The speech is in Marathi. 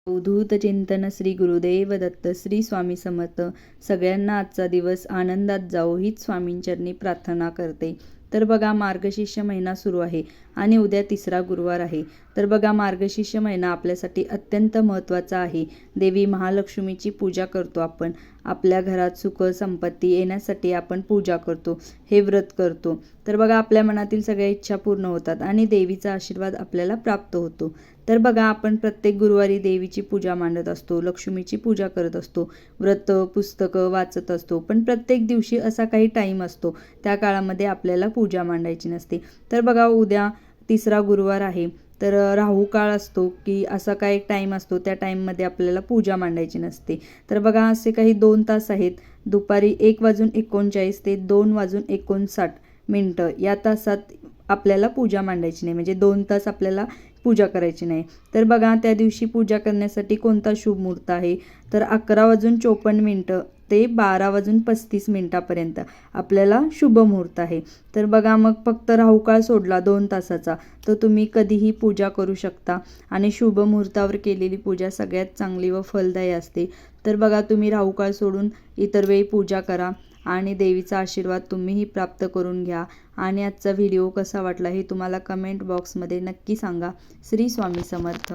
अवधूत चिंतन श्री गुरुदेव दत्त. श्री स्वामी समर्थ. सगळ्यांना आजचा दिवस आनंदात जावो हीच स्वामींचरणी प्रार्थना करते. तर बघा, मार्गशीर्ष महिना सुरू आहे आणि उद्या तिसरा गुरुवार आहे. तर बघा, मार्गशीर्ष महिना आपल्यासाठी अत्यंत महत्त्वाचा आहे. देवी महालक्ष्मीची पूजा करतो आपण. आपल्या घरात सुख संपत्ती येण्यासाठी आपण पूजा करतो, हे व्रत करतो. तर बघा, आपल्या मनातील सगळ्या इच्छा पूर्ण होतात आणि देवीचा आशीर्वाद आपल्याला प्राप्त होतो. तर बघा, आपण प्रत्येक गुरुवारी देवीची पूजा मांडत असतो, लक्ष्मीची पूजा करत असतो, व्रत पुस्तकं वाचत असतो. पण प्रत्येक दिवशी असा काही टाईम असतो, त्या काळामध्ये आपल्याला पूजा मांडायची नसते. तर बघा, उद्या तिसरा गुरुवार आहे. तर राहू काळ असतो की असा काय एक टाईम असतो, त्या टाईममध्ये आपल्याला पूजा मांडायची नसते. तर बघा, असे काही 2 तास आहेत. दुपारी 1:39 ते 2:59 या तासात आपल्याला पूजा मांडायची नाही, म्हणजे 2 तास आपल्याला पूजा करायची नाही. तर बघा, त्या दिवशी पूजा करण्यासाठी कोणता शुभ मुहूर्त आहे, तर 11:54 ते 12:35 आपल्याला शुभ मुहूर्त आहे. तर बघा, मग फक्त राहुकाळ सोडला 2 तासाचा, तर तुम्ही कधीही पूजा करू शकता आणि शुभ मुहूर्तावर केलेली पूजा सगळ्यात चांगली व फलदायी असते. तर बघा, तुम्ही राहुकाळ सोडून इतर वेळी पूजा करा आणि देवीचा आशीर्वाद तुम्हीही प्राप्त करून घ्या. आणि आजचा व्हिडिओ कसा वाटला हे तुम्हाला कमेंट बॉक्समध्ये नक्की सांगा. श्री स्वामी समर्थ.